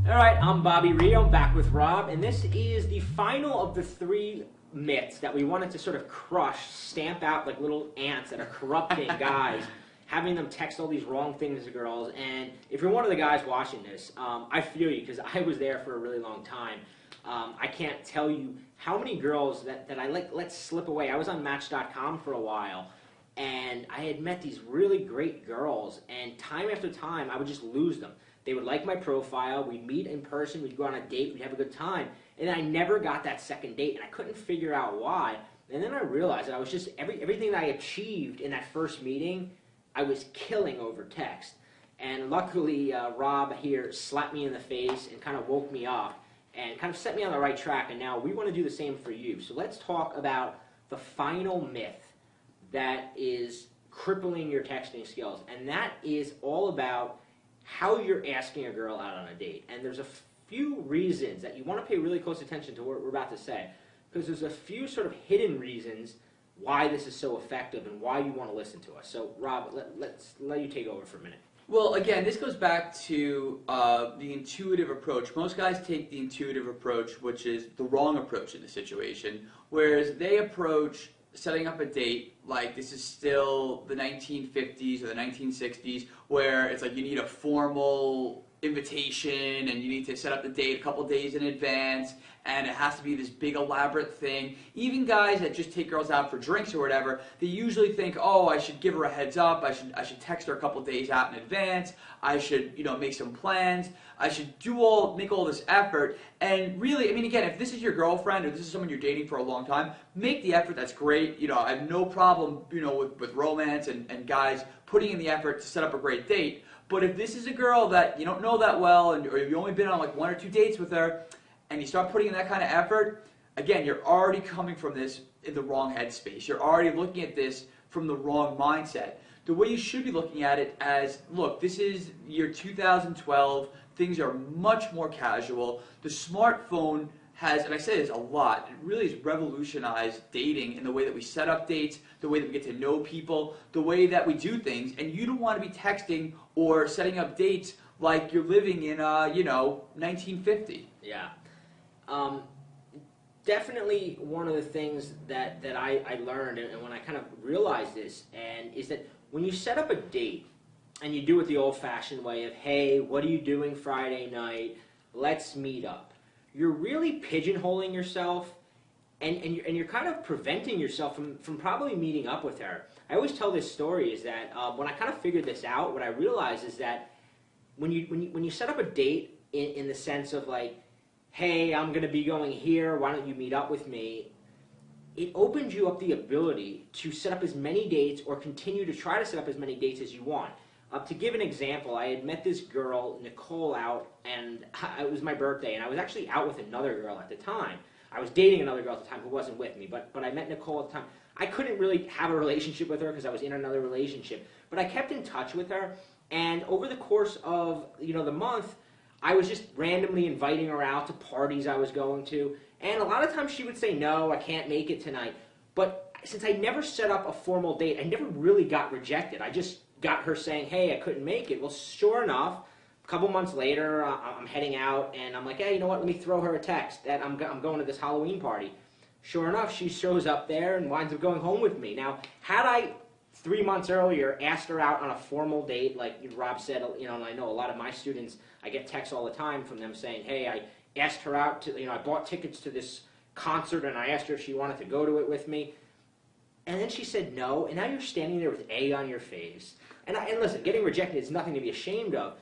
All right, I'm Bobby Rio. I'm back with Rob, and this is the final of the 3 myths that we wanted to sort of crush, stamp out like little ants that are corrupting guys, having them text all these wrong things to girls. And if you're one of the guys watching this, I feel you because I was there for a really long time. I can't tell you how many girls that I let slip away. I was on Match.com for a while, and I had met these really great girls, and time after time, I would just lose them. They would like my profile, we'd meet in person, we'd go on a date, we'd have a good time, and I never got that second date, and I couldn't figure out why. And then I realized that I was just, everything that I achieved in that first meeting, I was killing over text. And luckily, Rob here slapped me in the face and kind of woke me up and kind of set me on the right track, and now we want to do the same for you. So let's talk about the final myth that is crippling your texting skills, and that is all about how you're asking a girl out on a date. And there's a few reasons that you want to pay really close attention to what we're about to say, because there's a few sort of hidden reasons why this is so effective and why you want to listen to us. So Rob, let's let you take over for a minute. Well, again, this goes back to the intuitive approach. Most guys take the intuitive approach, which is the wrong approach in the situation, whereas they approach setting up a date like this is still the 1950s or the 1960s, where it's like you need a formal invitation and you need to set up the date a couple days in advance, and it has to be this big elaborate thing. Even guys that just take girls out for drinks or whatever, they usually think, oh, I should give her a heads up, I should text her a couple days out in advance, I should, make some plans, I should make all this effort. And really, I mean, again, if this is your girlfriend or this is someone you're dating for a long time, make the effort. That's great. I have no problem, with romance and guys putting in the effort to set up a great date. But if this is a girl that you don't know that well, or you've only been on like 1 or 2 dates with her, and you start putting in that kind of effort, again, you're already coming from this in the wrong headspace. You're already looking at this from the wrong mindset. The way you should be looking at it as, look, this is year 2012, things are much more casual. The smartphone has, and I say this a lot, it really has revolutionized dating in the way that we set up dates, the way that we get to know people, the way that we do things, and you don't want to be texting or setting up dates like you're living in, 1950. Yeah. Definitely one of the things that I learned, and when I kind of realized this, is that when you set up a date, and you do it the old-fashioned way of, hey, what are you doing Friday night? Let's meet up. You're really pigeonholing yourself, and you're kind of preventing yourself from probably meeting up with her. I always tell this story is that when I kind of figured this out, what I realized is that when you set up a date in the sense of like, hey, I'm going to be going here, why don't you meet up with me? It opens you up the ability to set up as many dates or continue to try to set up as many dates as you want. To give an example, I had met this girl, Nicole, out, and it was my birthday, and I was actually out with another girl at the time. I was dating another girl at the time who wasn't with me, but I met Nicole at the time. I couldn't really have a relationship with her because I was in another relationship, but I kept in touch with her, and over the course of the month, I was just randomly inviting her out to parties I was going to, and a lot of times she would say, no, I can't make it tonight. But since I never set up a formal date, I never really got rejected. I just got her saying, hey, I couldn't make it. Well, sure enough, a couple months later, I'm heading out, and I'm like, hey, you know what, let me throw her a text that I'm going to this Halloween party. Sure enough, she shows up there and winds up going home with me. Now, had I 3 months earlier asked her out on a formal date, like Rob said, and I know a lot of my students, I get texts all the time from them saying, hey, I asked her out to, I bought tickets to this concert, and I asked her if she wanted to go to it with me. And then she said no, and now you're standing there with egg on your face. And listen, getting rejected is nothing to be ashamed of,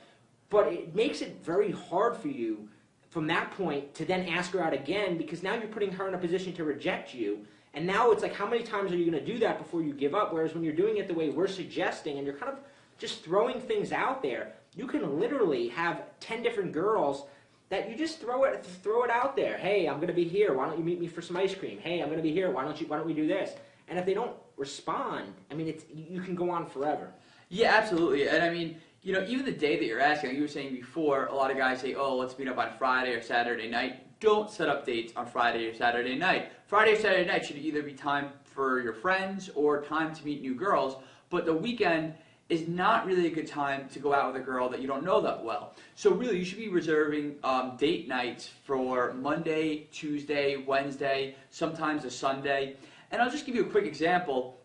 but it makes it very hard for you from that point to then ask her out again, because now you're putting her in a position to reject you. And now it's like, how many times are you going to do that before you give up? Whereas when you're doing it the way we're suggesting, and you're kind of just throwing things out there, you can literally have 10 different girls that you just throw it out there. Hey, I'm going to be here. Why don't you meet me for some ice cream? Hey, I'm going to be here. Why don't we do this? And if they don't respond, I mean, you can go on forever. Yeah, absolutely. And I mean, even the day that you're asking, like you were saying before, a lot of guys say, oh, let's meet up on Friday or Saturday night. Don't set up dates on Friday or Saturday night. Friday or Saturday night should either be time for your friends or time to meet new girls. But the weekend is not really a good time to go out with a girl that you don't know that well. So really, you should be reserving date nights for Monday, Tuesday, Wednesday, sometimes a Sunday. And I'll just give you a quick example.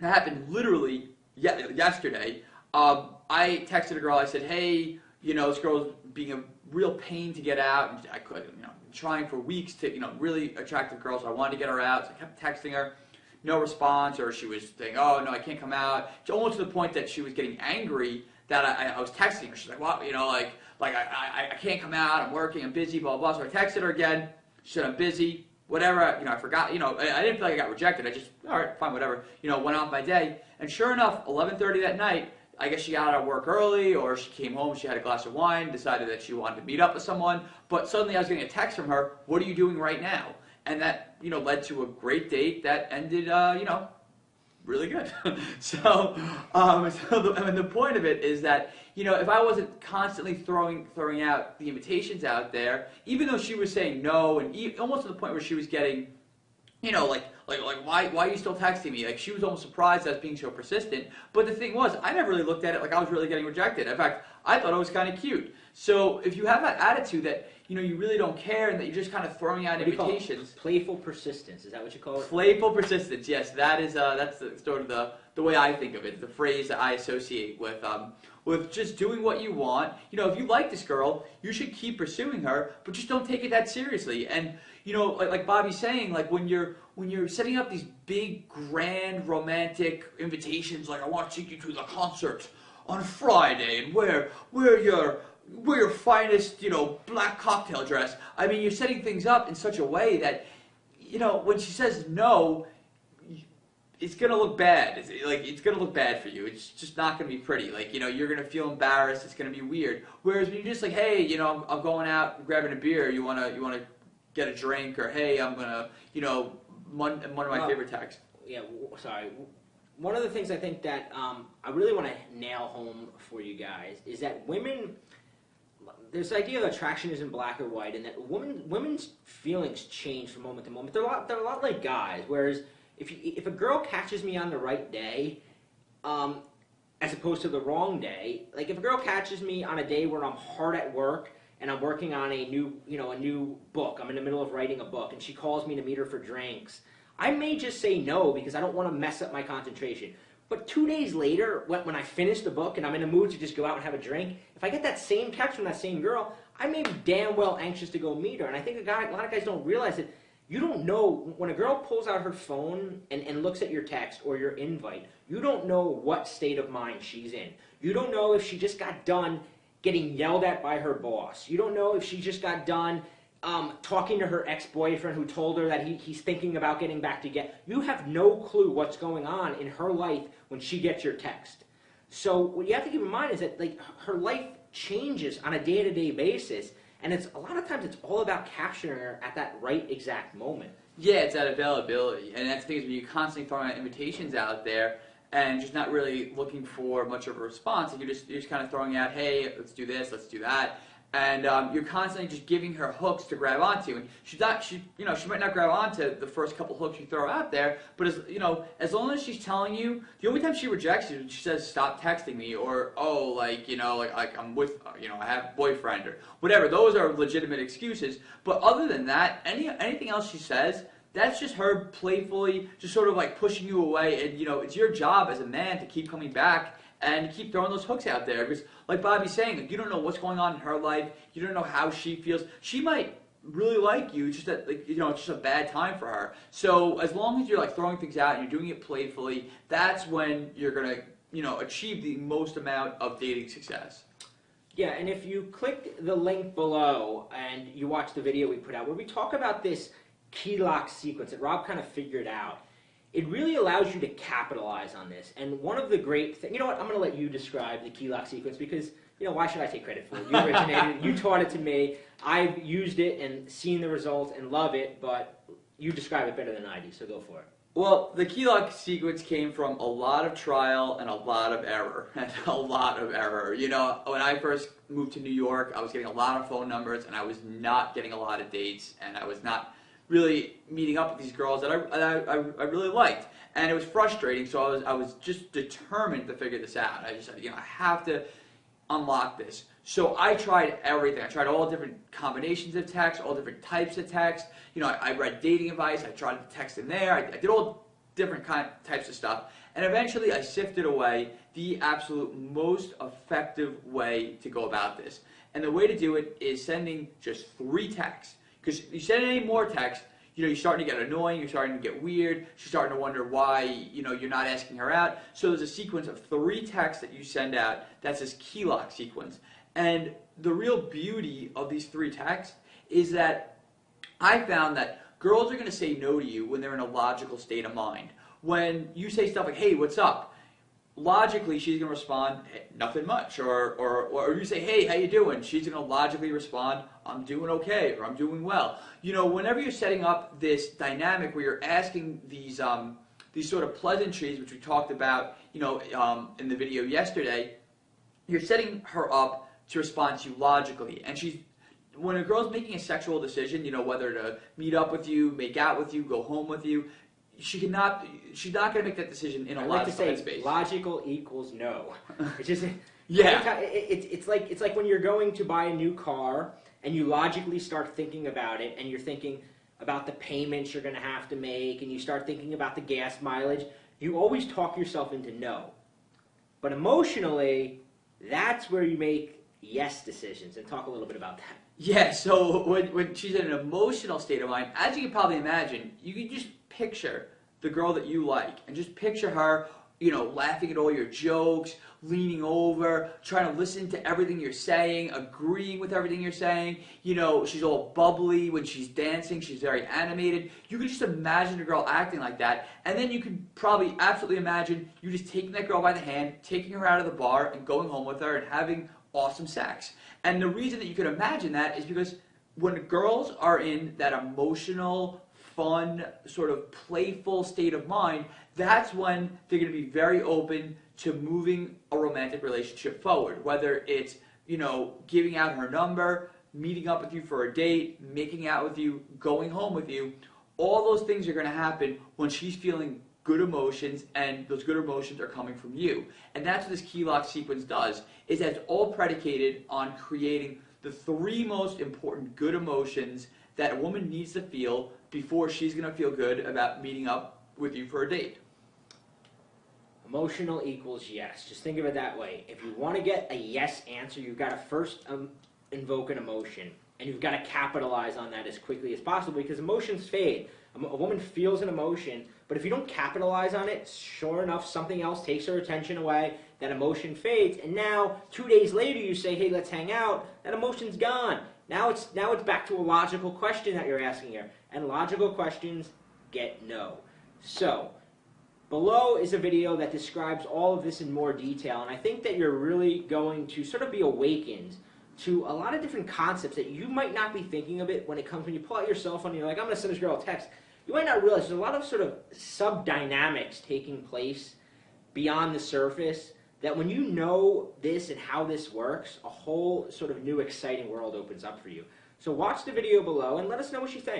That happened literally yesterday. I texted a girl. I said, "Hey, this girl's being a real pain to get out." And I could, trying for weeks to, really attractive girls. So I wanted to get her out. So I kept texting her. No response, or she was saying, "Oh no, I can't come out." It's almost to the point that she was getting angry that I was texting her. She's like, "What? I can't come out. I'm working. I'm busy. Blah blah." So I texted her again. She said, "I'm busy. Whatever." I forgot. I didn't feel like I got rejected. I just, all right, fine, whatever. Went off my day. And sure enough, 11:30 that night, I guess she got out of work early, or she came home. She had a glass of wine, decided that she wanted to meet up with someone. But suddenly, I was getting a text from her. "What are you doing right now?" And that, led to a great date that ended, really good. So the point of it is that, if I wasn't constantly throwing out the invitations out there, even though she was saying no, and almost to the point where she was getting, why are you still texting me? Like, she was almost surprised I was being so persistent. But the thing was, I never really looked at it like I was really getting rejected. In fact, I thought it was kind of cute. So if you have that attitude that, you really don't care and that you're just kind of throwing out invitations. Playful persistence, is that what you call it? Playful persistence, yes. That's sort of the way I think of it, the phrase that I associate with just doing what you want. If you like this girl, you should keep pursuing her, but just don't take it that seriously. And, like Bobby's saying, like when you're setting up these big, grand, romantic invitations, like, "I want to take you to the concert on Friday and wear your finest, black cocktail dress." I mean, you're setting things up in such a way that, when she says no, it's gonna look bad. It's gonna look bad for you. It's just not gonna be pretty. You're gonna feel embarrassed. It's gonna be weird. Whereas when you're just like, "Hey, I'm going out grabbing a beer. You wanna get a drink?" Or, "Hey, I'm gonna," one of my favorite texts. Yeah, sorry. One of the things I think that I really want to nail home for you guys is that women, this idea of attraction isn't black or white, and that women's feelings change from moment to moment. They're a lot like guys. Whereas if a girl catches me on the right day, as opposed to the wrong day, like if a girl catches me on a day where I'm hard at work and I'm working on a new book, I'm in the middle of writing a book, and she calls me to meet her for drinks, I may just say no because I don't want to mess up my concentration. But 2 days later, when I finish the book and I'm in a mood to just go out and have a drink, if I get that same text from that same girl, I may be damn well anxious to go meet her. And I think a lot of guys don't realize that you don't know, when a girl pulls out her phone and looks at your text or your invite, you don't know what state of mind she's in. You don't know if she just got done getting yelled at by her boss. You don't know if she just got done talking to her ex-boyfriend who told her that he's thinking about getting back together. You have no clue what's going on in her life when she gets your text. So what you have to keep in mind is that her life changes on a day-to-day basis, and a lot of times it's all about capturing her at that right exact moment. Yeah, it's that availability, and that's the thing is when you're constantly throwing out invitations out there and just not really looking for much of a response, and you're just kind of throwing out, "Hey, let's do this, let's do that." And you're constantly just giving her hooks to grab onto, and she might not grab onto the first couple hooks you throw out there, but as long as she's telling you, the only time she rejects you, she says, "Stop texting me," or, "Oh, I'm with, I have a boyfriend," or whatever. Those are legitimate excuses. But other than that, anything else she says, that's just her playfully just sort of like pushing you away, and it's your job as a man to keep coming back and keep throwing those hooks out there, because like Bobby's saying, you don't know what's going on in her life, you don't know how she feels. She might really like you, just that it's just a bad time for her. So as long as you're throwing things out and you're doing it playfully, that's when you're gonna achieve the most amount of dating success. Yeah, and if you click the link below and you watch the video we put out where we talk about this key lock sequence that Rob kind of figured out, it really allows you to capitalize on this. And one of the great things, I'm going to let you describe the key lock sequence because, why should I take credit for it? You originated it, you taught it to me, I've used it and seen the results and love it, but you describe it better than I do, so go for it. Well, the key lock sequence came from a lot of trial and a lot of error. When I first moved to New York, I was getting a lot of phone numbers and I was not getting a lot of dates, and I was not really meeting up with these girls that I really liked. And it was frustrating, so I was just determined to figure this out. I just said, I have to unlock this. So I tried everything. I tried all different combinations of text, all different types of text. I read dating advice. I tried to text in there. I did all different types of stuff. And eventually I sifted away the absolute most effective way to go about this. And the way to do it is sending just 3 texts. Because you send any more text, you're starting to get annoying, you're starting to get weird, she's starting to wonder why, you're not asking her out. So there's a sequence of 3 texts that you send out. That's this key lock sequence. And the real beauty of these 3 texts is that I found that girls are going to say no to you when they're in a logical state of mind. When you say stuff like, hey, what's up? Logically, she's going to respond, hey, nothing much. Or you say, hey, how you doing? She's going to logically respond, I'm doing okay, or I'm doing well. Whenever you're setting up this dynamic where you're asking these sort of pleasantries, which we talked about, in the video yesterday, you're setting her up to respond to you logically. And when a girl's making a sexual decision, whether to meet up with you, make out with you, go home with you, she's not going to make that decision in a logical headspace. Logical equals no. It's just yeah. It's like when you're going to buy a new car and you logically start thinking about it, and you're thinking about the payments you're going to have to make, and you start thinking about the gas mileage. You always talk yourself into no. But emotionally, that's where you make yes decisions. And talk a little bit about that. Yeah. So when she's in an emotional state of mind, as you can probably imagine, you can just picture the girl that you like, and just picture her, laughing at all your jokes, leaning over, trying to listen to everything you're saying, agreeing with everything you're saying. She's all bubbly when she's dancing. She's very animated. You can just imagine a girl acting like that, and then you can probably absolutely imagine you just taking that girl by the hand, taking her out of the bar, and going home with her and having awesome sex. And the reason that you can imagine that is because when girls are in that emotional, fun, sort of playful state of mind, that's when they're going to be very open to moving a romantic relationship forward. Whether it's, giving out her number, meeting up with you for a date, making out with you, going home with you, all those things are going to happen when she's feeling good emotions, and those good emotions are coming from you. And that's what this key lock sequence does, is that it's all predicated on creating the 3 most important good emotions that a woman needs to feel before she's going to feel good about meeting up with you for a date. Emotional equals yes. Just think of it that way. If you want to get a yes answer, you've got to first invoke an emotion. And you've got to capitalize on that as quickly as possible, because emotions fade. A woman feels an emotion, but if you don't capitalize on it, sure enough, something else takes her attention away, that emotion fades, and now, 2 days later, you say, hey, let's hang out, that emotion's gone. Now it's back to a logical question that you're asking her, and logical questions get no. So, below is a video that describes all of this in more detail, and I think that you're really going to sort of be awakened to a lot of different concepts that you might not be thinking of it when you pull out your cell phone and you're like, I'm going to send this girl a text. You might not realize there's a lot of sort of sub-dynamics taking place beyond the surface that when you know this and how this works, a whole sort of new exciting world opens up for you. So watch the video below and let us know what you think.